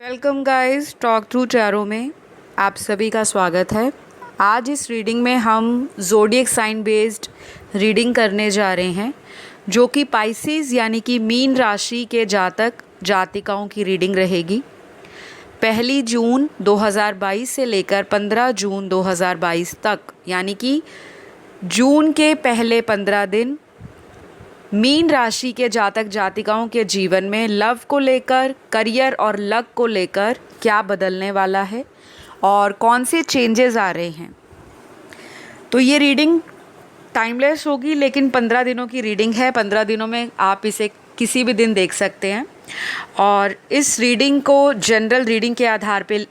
Welcome guys, talk through tarot में आप सभी का स्वागत है। आज इस रीडिंग में हम ज़ोडिएक साइन बेस्ड रीडिंग करने जा रहे हैं, जो कि पाइसेस यानी कि मीन राशि के जातक जातिकाओं की रीडिंग रहेगी। 1 जून 2022 से लेकर 15 जून 2022 तक, यानी कि जून के पहले 15 दिन मीन राशि के जातक जातिकाओं के जीवन में लव को लेकर, करियर और लक को लेकर क्या बदलने वाला है और कौन से चेंजेस आ रहे हैं। तो ये रीडिंग टाइमलेस होगी, लेकिन 15 दिनों की रीडिंग है। 15 दिनों में आप इसे किसी भी दिन देख सकते हैं और इस रीडिंग को जनरल रीडिंग के आधार पे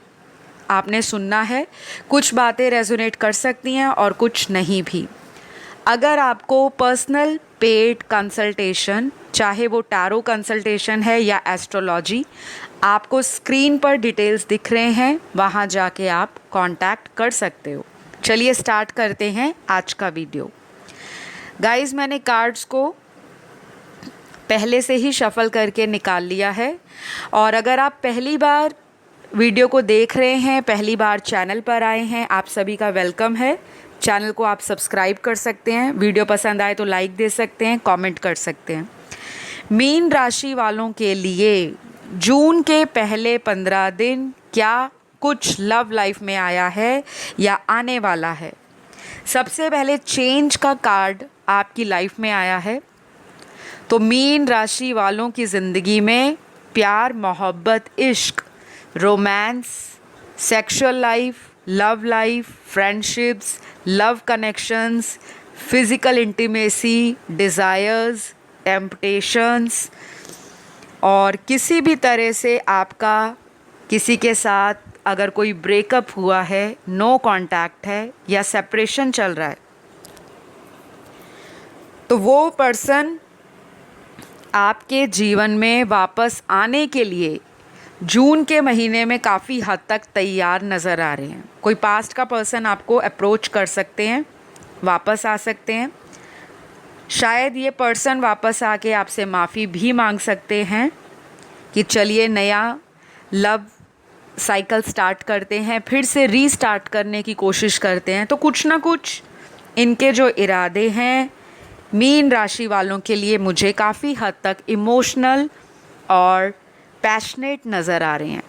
आपने सुनना है। कुछ बातें रेजोनेट कर सकती हैं और कुछ नहीं भी। अगर आपको पर्सनल पेड कंसल्टेशन, चाहे वो टैरो कंसल्टेशन है या एस्ट्रोलॉजी, आपको स्क्रीन पर डिटेल्स दिख रहे हैं, वहाँ जाके आप कांटेक्ट कर सकते हो। चलिए स्टार्ट करते हैं आज का वीडियो। गाइस, मैंने कार्ड्स को पहले से ही शफल करके निकाल लिया है और अगर आप पहली बार वीडियो को देख रहे हैं, पहली बार चैनल पर आए हैं, आप सभी का वेलकम है। चैनल को आप सब्सक्राइब कर सकते हैं, वीडियो पसंद आए तो लाइक दे सकते हैं, कमेंट कर सकते हैं। मीन राशि वालों के लिए जून के पहले 15 दिन क्या कुछ लव लाइफ में आया है या आने वाला है। सबसे पहले चेंज का कार्ड आपकी लाइफ में आया है। तो मीन राशि वालों की ज़िंदगी में प्यार, मोहब्बत, इश्क, romance, sexual life, love life, friendships, love connections, physical intimacy, desires, temptations और किसी भी तरह से आपका किसी के साथ अगर कोई ब्रेकअप हुआ है, नो कांटेक्ट है या सेपरेशन चल रहा है, तो वो पर्सन आपके जीवन में वापस आने के लिए जून के महीने में काफ़ी हद तक तैयार नज़र आ रहे हैं। कोई पास्ट का पर्सन आपको अप्रोच कर सकते हैं, वापस आ सकते हैं। शायद ये पर्सन वापस आके आपसे माफ़ी भी मांग सकते हैं कि चलिए नया लव साइकिल स्टार्ट करते हैं, फिर से रीस्टार्ट करने की कोशिश करते हैं। तो कुछ ना कुछ इनके जो इरादे हैं मीन राशि वालों के लिए मुझे काफ़ी हद तक इमोशनल और पैशनेट नज़र आ रहे हैं।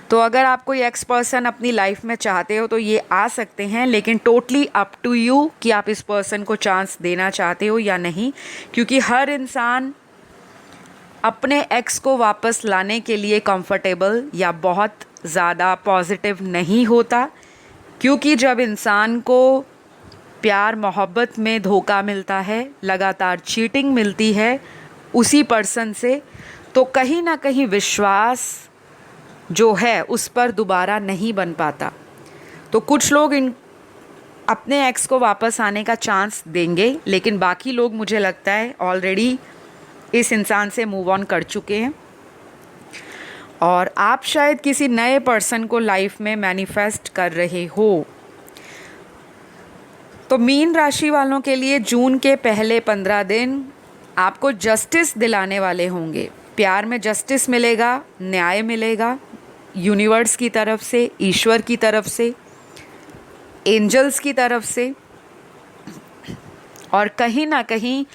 तो अगर आप कोई एक्स पर्सन अपनी लाइफ में चाहते हो तो ये आ सकते हैं, लेकिन टोटली अप टू यू कि आप इस पर्सन को चांस देना चाहते हो या नहीं, क्योंकि हर इंसान अपने एक्स को वापस लाने के लिए कंफर्टेबल या बहुत ज़्यादा पॉजिटिव नहीं होता। क्योंकि जब इंसान को प्यार मोहब्बत में धोखा मिलता है, लगातार चीटिंग मिलती है उसी पर्सन से, तो कहीं ना कहीं विश्वास जो है उस पर दोबारा नहीं बन पाता। तो कुछ लोग अपने एक्स को वापस आने का चांस देंगे, लेकिन बाकी लोग मुझे लगता है ऑलरेडी इस इंसान से मूव ऑन कर चुके हैं और आप शायद किसी नए पर्सन को लाइफ में मैनिफेस्ट कर रहे हो। तो मीन राशि वालों के लिए जून के पहले 15 दिन आपको जस्टिस दिलाने वाले होंगे। प्यार में जस्टिस मिलेगा, न्याय मिलेगा यूनिवर्स की तरफ से, ईश्वर की तरफ से, एंजल्स की तरफ से, और कहीं ना कहीं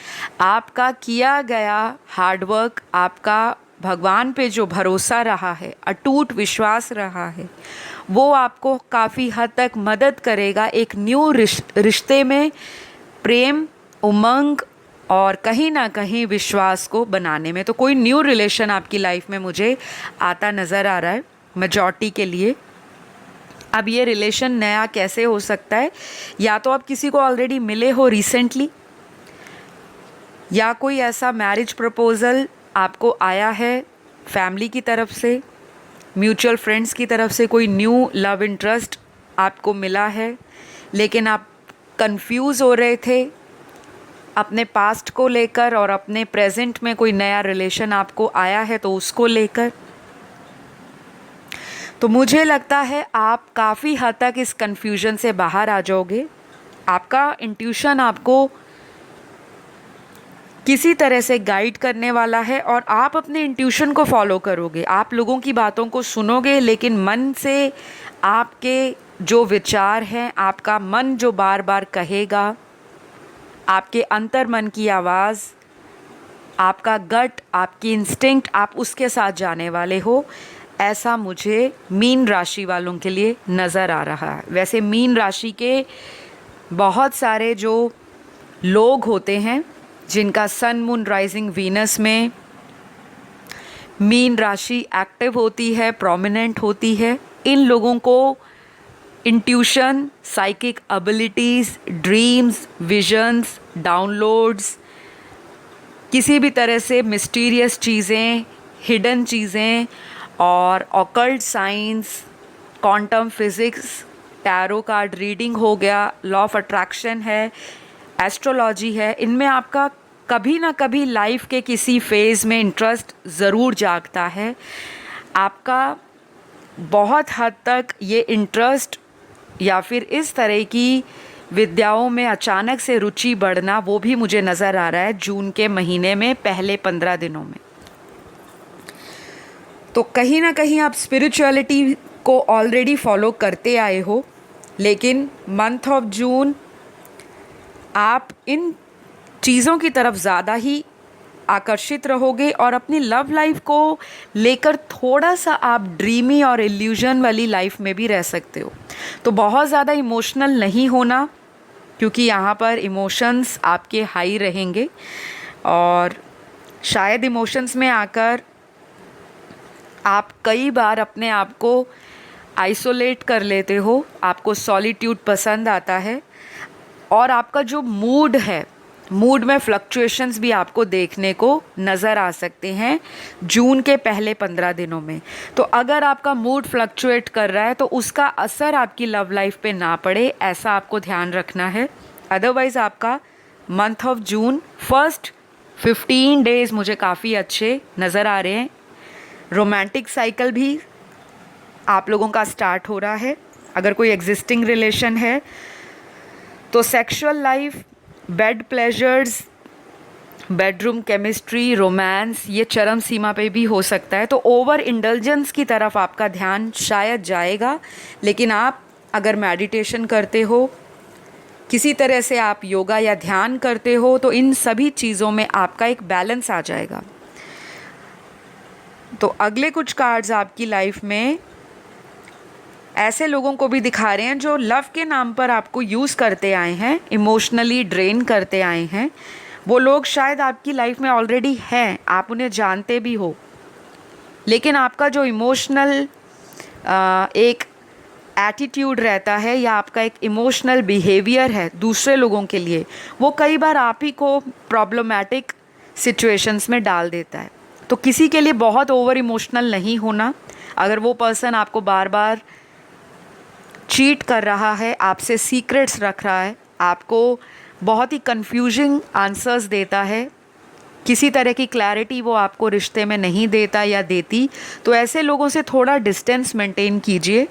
आपका किया गया हार्डवर्क, आपका भगवान पे जो भरोसा रहा है, अटूट विश्वास रहा है, वो आपको काफ़ी हद तक मदद करेगा एक न्यू रिश्ते में प्रेम, उमंग और कहीं ना कहीं विश्वास को बनाने में। तो कोई न्यू रिलेशन आपकी लाइफ में मुझे आता नज़र आ रहा है मेजॉरिटी के लिए। अब ये रिलेशन नया कैसे हो सकता है? या तो आप किसी को ऑलरेडी मिले हो रिसेंटली, या कोई ऐसा मैरिज प्रपोज़ल आपको आया है फैमिली की तरफ से, म्यूचुअल फ्रेंड्स की तरफ से, कोई न्यू लव इंटरेस्ट आपको मिला है, लेकिन आप कंफ्यूज हो रहे थे अपने पास्ट को लेकर और अपने प्रेजेंट में कोई नया रिलेशन आपको आया है तो उसको लेकर। तो मुझे लगता है आप काफ़ी हद तक इस कन्फ्यूजन से बाहर आ जाओगे। आपका इंट्यूशन आपको किसी तरह से गाइड करने वाला है और आप अपने इंट्यूशन को फॉलो करोगे। आप लोगों की बातों को सुनोगे, लेकिन मन से आपके जो विचार हैं, आपका मन जो बार बार कहेगा, आपके अंतर मन की आवाज़, आपका गट, आपकी इंस्टिंक्ट, आप उसके साथ जाने वाले हो। ऐसा मुझे मीन राशि वालों के लिए नज़र आ रहा है। वैसे मीन राशि के बहुत सारे जो लोग होते हैं जिनका सन मून राइजिंग वीनस में मीन राशि एक्टिव होती है, प्रोमिनेंट होती है, इन लोगों को intuition, psychic abilities, dreams, visions, downloads, किसी भी तरह से मिस्टीरियस चीज़ें, हिडन चीज़ें और occult science, quantum physics, tarot card reading हो गया, लॉ ऑफ अट्रैक्शन है, एस्ट्रोलॉजी है, इनमें आपका कभी ना कभी लाइफ के किसी फेज़ में इंटरेस्ट ज़रूर जागता है। आपका बहुत हद तक ये इंटरेस्ट या फिर इस तरह की विद्याओं में अचानक से रुचि बढ़ना, वो भी मुझे नज़र आ रहा है जून के महीने में पहले 15 दिनों में। तो कहीं ना कहीं आप स्पिरिचुअलिटी को ऑलरेडी फॉलो करते आए हो, लेकिन मंथ ऑफ जून आप इन चीज़ों की तरफ ज़्यादा ही आकर्षित रहोगे और अपनी लव लाइफ को लेकर थोड़ा सा आप ड्रीमी और इल्यूजन वाली लाइफ में भी रह सकते हो। तो बहुत ज़्यादा इमोशनल नहीं होना, क्योंकि यहाँ पर इमोशंस आपके हाई रहेंगे और शायद इमोशंस में आकर आप कई बार अपने आप को आइसोलेट कर लेते हो, आपको सॉलिट्यूड पसंद आता है और आपका जो मूड है, मूड में फ्लक्चुएशंस भी आपको देखने को नज़र आ सकते हैं जून के पहले 15 दिनों में। तो अगर आपका मूड फ्लक्चुएट कर रहा है तो उसका असर आपकी लव लाइफ पे ना पड़े, ऐसा आपको ध्यान रखना है। अदरवाइज़ आपका month of June first 15 days मुझे काफ़ी अच्छे नज़र आ रहे हैं। रोमांटिक साइकिल भी आप लोगों का स्टार्ट हो रहा है। अगर कोई एग्जिस्टिंग रिलेशन है तो sexual life, bed pleasures, bedroom chemistry, romance, ये चरम सीमा पे भी हो सकता है। तो ओवर इंडल्जेंस की तरफ आपका ध्यान शायद जाएगा, लेकिन आप अगर मेडिटेशन करते हो, किसी तरह से आप योगा या ध्यान करते हो, तो इन सभी चीज़ों में आपका एक बैलेंस आ जाएगा। तो अगले कुछ कार्ड्स आपकी लाइफ में ऐसे लोगों को भी दिखा रहे हैं जो लव के नाम पर आपको यूज़ करते आए हैं, इमोशनली ड्रेन करते आए हैं। वो लोग शायद आपकी लाइफ में ऑलरेडी हैं, आप उन्हें जानते भी हो, लेकिन आपका जो इमोशनल एक एटीट्यूड रहता है या आपका एक इमोशनल बिहेवियर है दूसरे लोगों के लिए, वो कई बार आप ही को प्रॉब्लमैटिक सिचुएशंस में डाल देता है। तो किसी के लिए बहुत ओवर इमोशनल नहीं होना। अगर वो पर्सन आपको बार बार चीट कर रहा है, आपसे सीक्रेट्स रख रहा है, आपको बहुत ही कंफ्यूजिंग आंसर्स देता है, किसी तरह की क्लैरिटी वो आपको रिश्ते में नहीं देता या देती, तो ऐसे लोगों से थोड़ा डिस्टेंस मेंटेन कीजिए,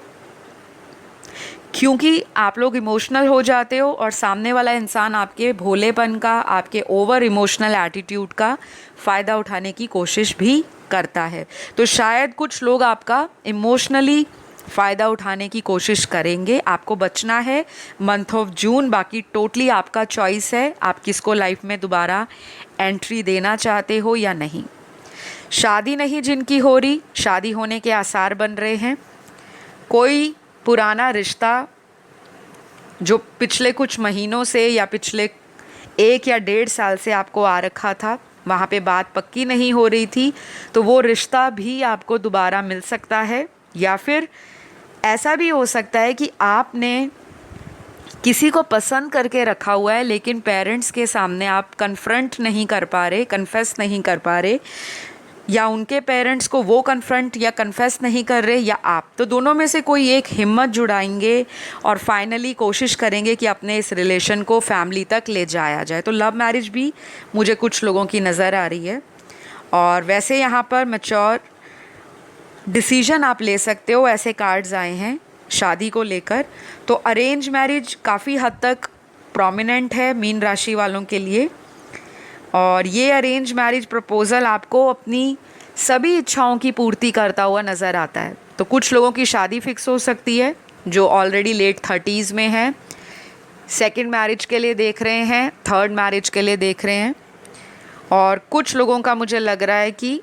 क्योंकि आप लोग इमोशनल हो जाते हो और सामने वाला इंसान आपके भोलेपन का, आपके ओवर इमोशनल एटीट्यूड का फ़ायदा उठाने की कोशिश भी करता है। तो शायद कुछ लोग आपका इमोशनली फ़ायदा उठाने की कोशिश करेंगे। आपको बचना है मंथ ऑफ जून। बाकी टोटली आपका चॉइस है, आप किसको लाइफ में दोबारा एंट्री देना चाहते हो या नहीं। शादी नहीं जिनकी हो रही, शादी होने के आसार बन रहे हैं। कोई पुराना रिश्ता जो पिछले कुछ महीनों से या पिछले 1 या 1.5 साल से आपको आ रखा था, वहाँ पे बात पक्की नहीं हो रही थी, तो वो रिश्ता भी आपको दोबारा मिल सकता है। या फिर ऐसा भी हो सकता है कि आपने किसी को पसंद करके रखा हुआ है, लेकिन पेरेंट्स के सामने आप कन्फ्रंट नहीं कर पा रहे, कन्फेस नहीं कर पा रहे, या उनके पेरेंट्स को वो कन्फ्रंट या कन्फेस नहीं कर रहे, या आप। तो दोनों में से कोई एक हिम्मत जुटाएंगे और फाइनली कोशिश करेंगे कि अपने इस रिलेशन को फैमिली तक ले जाया जाए। तो लव मैरिज भी मुझे कुछ लोगों की नज़र आ रही है। और वैसे यहाँ पर मैच्योर डिसीजन आप ले सकते हो, ऐसे कार्ड्स आए हैं शादी को लेकर। तो अरेंज मैरिज काफ़ी हद तक प्रोमिनेंट है मीन राशि वालों के लिए। और ये अरेंज मैरिज प्रपोज़ल आपको अपनी सभी इच्छाओं की पूर्ति करता हुआ नज़र आता है। तो कुछ लोगों की शादी फिक्स हो सकती है जो ऑलरेडी लेट 30s में हैं, सेकंड मैरिज के लिए देख रहे हैं, थर्ड मैरिज के लिए देख रहे हैं, और कुछ लोगों का मुझे लग रहा है कि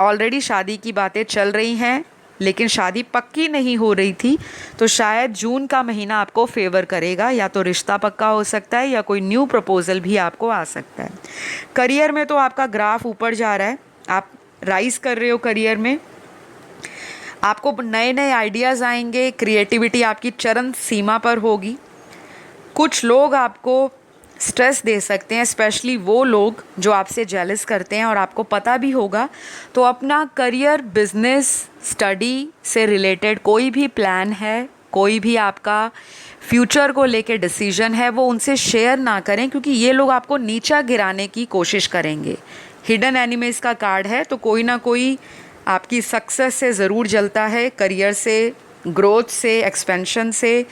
ऑलरेडी शादी की बातें चल रही हैं लेकिन शादी पक्की नहीं हो रही थी। तो शायद जून का महीना आपको फेवर करेगा, या तो रिश्ता पक्का हो सकता है या कोई न्यू प्रपोज़ल भी आपको आ सकता है। करियर में तो आपका ग्राफ ऊपर जा रहा है, आप राइज कर रहे हो करियर में, आपको नए नए आइडियाज़ आएंगे, क्रिएटिविटी आपकी चरम सीमा पर होगी। कुछ लोग आपको स्ट्रेस दे सकते हैं, स्पेशली वो लोग जो आपसे जेलस करते हैं, और आपको पता भी होगा। तो अपना करियर, बिजनेस, स्टडी से रिलेटेड कोई भी प्लान है, कोई भी आपका फ्यूचर को लेके डिसीजन है, वो उनसे शेयर ना करें, क्योंकि ये लोग आपको नीचा गिराने की कोशिश करेंगे। हिडन एनिमीज का कार्ड है, तो कोई ना कोई आपकी सक्सेस से ज़रूर जलता है, करियर से, ग्रोथ से, एक्सपेंशन से।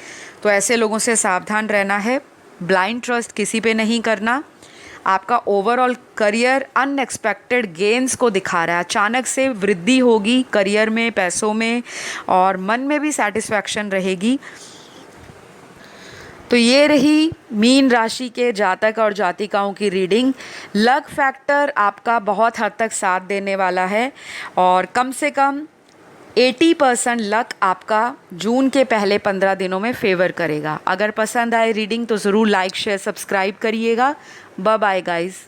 तो ऐसे लोगों से सावधान रहना है। ब्लाइंड ट्रस्ट किसी पे नहीं करना। आपका ओवरऑल करियर अनएक्सपेक्टेड गेन्स को दिखा रहा है, अचानक से वृद्धि होगी करियर में, पैसों में, और मन में भी सेटिस्फैक्शन रहेगी। तो ये रही मीन राशि के जातक और जातिकाओं की रीडिंग। लक फैक्टर आपका बहुत हद तक साथ देने वाला है, और कम से कम 80% लक आपका जून के पहले 15 दिनों में फेवर करेगा। अगर पसंद आए रीडिंग तो ज़रूर लाइक, शेयर, सब्सक्राइब करिएगा। Bye bye guys.